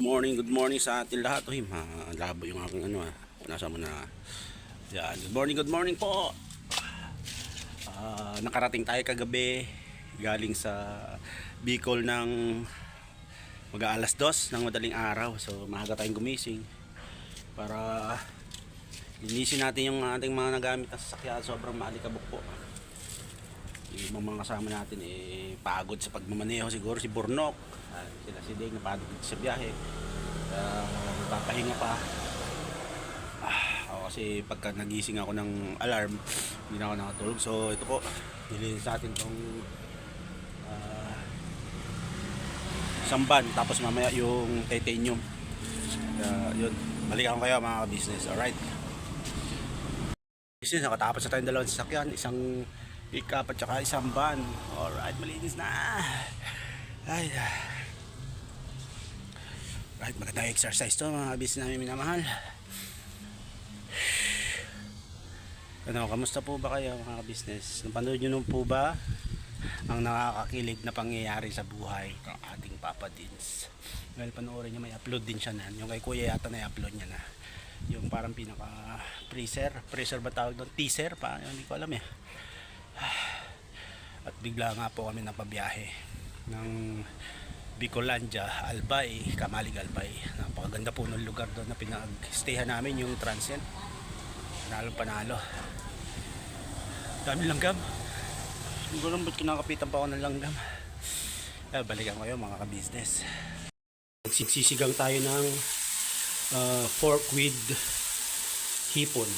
Good morning sa atin lahat. Uy, malabo yung aking nasa mo na. Yan, good morning po. Nakarating tayo kagabi galing sa Bicol ng mag-aalas 2 ng madaling araw. So, maaga tayong gumising para linisin natin yung ating mga nagamit na sasakyan. Sobrang maalikabok po. Yung mga kasama natin pagod sa pagmamaneho, siguro si Burnok, sila si Dave napagod sa biyahe, papahinga pa. Kasi pagka nagising ako ng alarm hindi na ako nakatulog. So ito po, nilinis sa atin tong samban, tapos mamaya yung titanium. Yun, balikan ko kayo mga business. Alright business, nakatapos na tayong dalawang sasakyan, isang pick-up at saka isang van. Alright, malinis na. Ay, right, magandang exercise to mga business namin minamahal. Ano, kamusta po ba kayo mga business? Napanood nyo nung po ba ang nakakakilig na pangyayari sa buhay ng ating Papa Dins? Well, panoorin nyo, may upload din siya na. Yung kay Kuya yata na i-upload niya na. Yung parang pinaka freezer ba tawag doon? Teaser pa, hindi ko alam eh. At bigla nga po kami napabiyahe ng Bicolandia, Albay, Kamalig Albay. Napakaganda po ng lugar doon na pinag-stayhan namin, yung Transient. Panalo. Dami langgam. Hindi ko lang ba't kinakapitan pa ako ng langgam. Balikan ko yun mga ka-business. Sigsisigang tayo ng pork with hipon.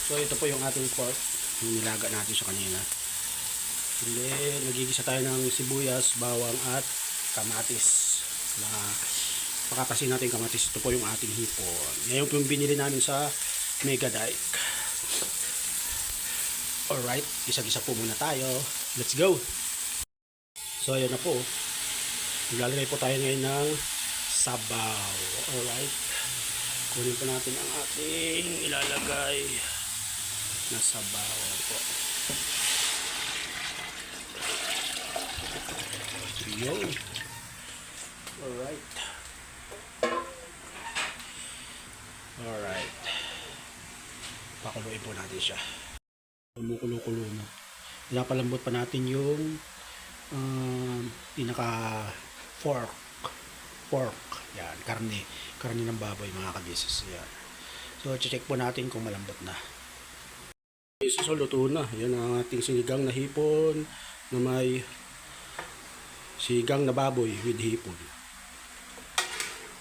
So ito po yung ating pork, yung nilaga natin sa kanina. And then nagigisa tayo ng sibuyas, bawang at kamatis. Pakatasin natin kamatis. Ito po yung ating hipon. Ngayon po yung binili namin sa Mega Dike. Alright, gisa-gisa po muna tayo. Let's go! So ayan na po, maglalagay po tayo ngayon ng sabaw. Alright, kunin po natin ang ating ilalagay na sabaw po. Yun. Alright. Pakuluin po natin siya. Kumukulo-kulo na. Pinapalambot pa natin yung pinaka pork. Yan, karne ng baboy mga kabisis. Yan. So check po natin kung malambot na. So luto na. Yan ang ating sinigang na hipon na may sinigang na baboy with hipon.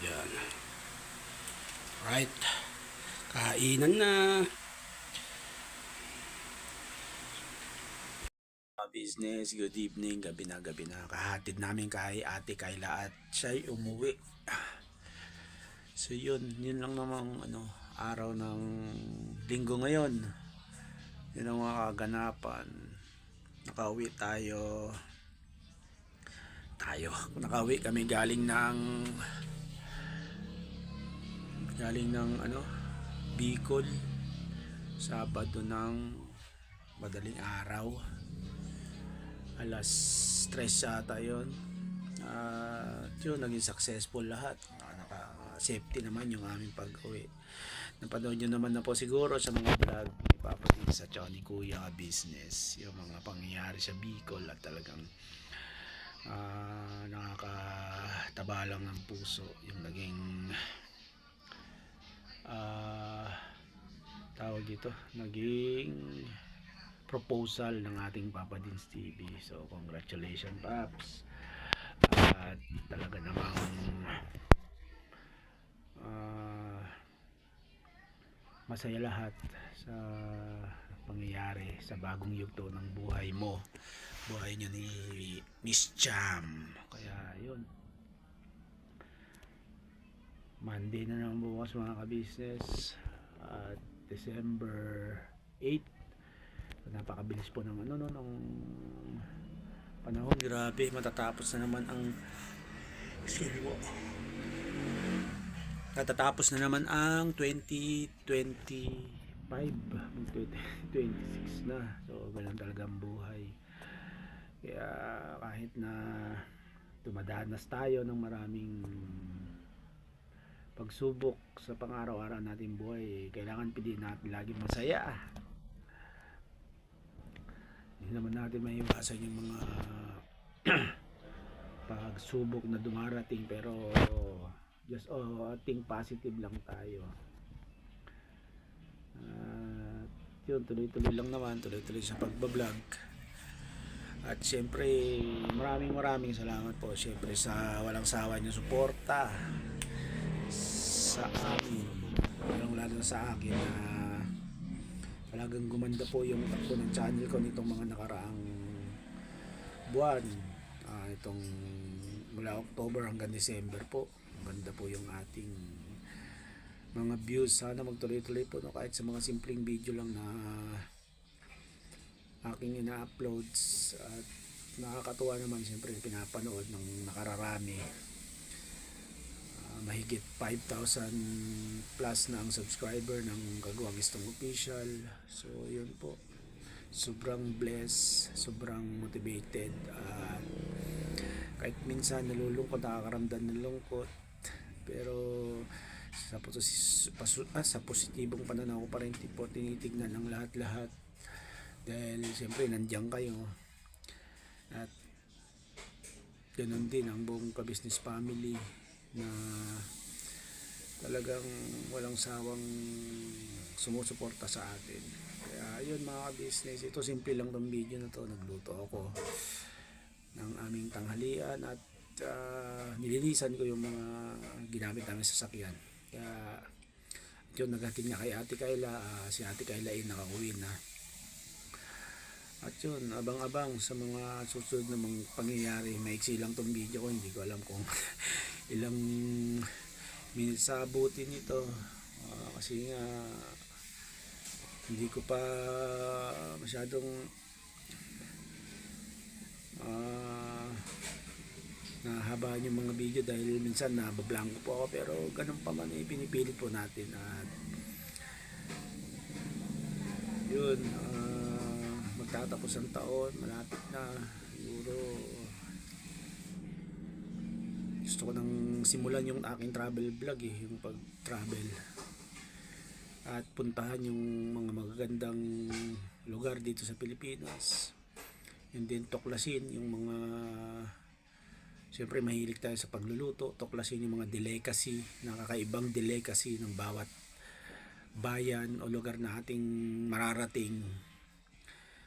Yan. Right. Kainan na. Business, good evening, gabi na. Kahatid namin kay Ate Kayla at siya'y umuwi. So yun lang namang araw ng linggo ngayon. Yun ang mga kaganapan. Nakauwi nakauwi kami galing ng Bicol, Sabado ng madaling araw, alas 3 yata yun. Yun, naging successful lahat. Naka-safety naman yung aming pag-uwi. Napanood nyo naman na po siguro sa mga vlog ni Papa Dins at ni Kuya Business yung mga pangyayari sa Bicol, at talagang nakakataba lang ng puso yung naging naging proposal ng ating Papa Dins TV. So congratulations Paps. At talaga namang masaya lahat sa pangyayari sa bagong yugto ng buhay mo, buhay nyo ni Miss Jam. Kaya yun, Monday na naman bukas mga ka-business, at December 8. Napakabilis po ng ng panahon. Grabe, matatapos na naman ang natatapos na naman ang 2025, 2026 na. So ganun talaga ang buhay. Kaya kahit na dumadanas tayo ng maraming pagsubok sa pang-araw-araw natin buhay, kailangan piliin natin lagi masaya. Hindi naman natin maiwasan yung mga pagsubok na dumarating, pero just think positive lang tayo. Yun, tuloy-tuloy lang naman, tuloy-tuloy sa pagbablog. At syempre, maraming salamat po syempre sa walang sawa niyong suporta sa amin, lalo na sa akin, na talagang gumanda po yung takbo ng channel ko nitong mga nakaraang buwan. Itong mula October hanggang December po, ganda po yung ating mga views. Sana magtuloy-tuloy po, no, kahit sa mga simpleng video lang na aking ina-uploads. At nakakatuwa naman siyempre pinapanood ng nakararami. Mahigit 5,000 plus na ang subscriber ng Kagawang Istong Official. So yun po, sobrang blessed, sobrang motivated, at kahit minsan nalulungkot, nakakaramdam ng lungkot, pero sa positibong pananaw ko pa rin po tinitignan ng lahat, dahil siyempre nandiyan kayo. At ganun din ang buong ka-business family na talagang walang sawang sumusuporta sa atin. Kaya yun mga business, ito simple lang tong video na to. Nagluto ako ng aming tanghalian at nililisan ko yung mga ginamit namin sa sasakyan. Kaya yun, naghatid nga kay Ate Kayla. Si Ate Kayla ay nakauwi na. At yun, abang-abang sa mga susunod na mga pangyayari. Maiksi lang tong video ko, hindi ko alam kung ilang minutes abutin ito, kasi nga hindi ko pa masyadong nahabaan yung mga video, dahil minsan nabablanko po ako, pero ganun pa man, pinipilit po natin. At yun, magtatapos ang taon, malapit na siguro. Gusto ko nang simulan yung aking travel vlog, yung pag-travel at puntahan yung mga magagandang lugar dito sa Pilipinas. Yun din, tuklasin yung mga, siyempre mahilig tayo sa pagluluto, tuklasin yung mga delicacy, nakakaibang delicacy ng bawat bayan o lugar na ating mararating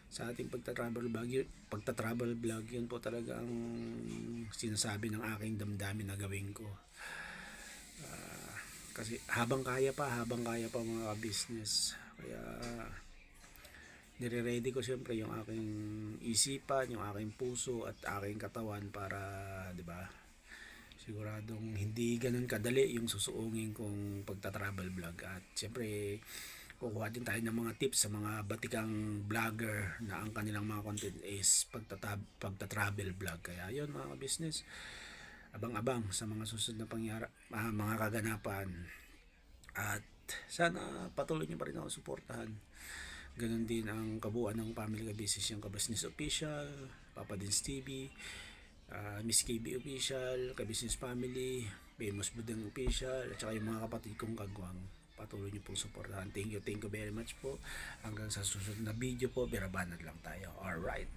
sa ating pagta-travel vlog. Yun po talaga ang sinasabi ng aking damdamin na gawin ko. Kasi habang kaya pa mga business. Kaya nire-ready ko siyempre yung aking isipan, yung aking puso at aking katawan para, di ba, siguradong hindi ganun kadali yung susuungin kong pagta-travel vlog. At siyempre kukuha din tayo ng mga tips sa mga batikang vlogger na ang kanilang mga content is pagta-travel vlog. Kaya yun mga business, abang-abang sa mga susunod na mga kaganapan. At sana patuloy nyo pa rin ako suportahan. Ganun din ang kabuuan ng Family Ka Business, yung Ka Business Official, Papa Dins TV, Miss KB Official, Ka Business Family, Famous Budeng Official, at saka yung mga kapatid kong kagwang. Patuloy niyo pong suportahan. Thank you very much po. Hanggang sa susunod na video po, birabanat lang tayo. Alright.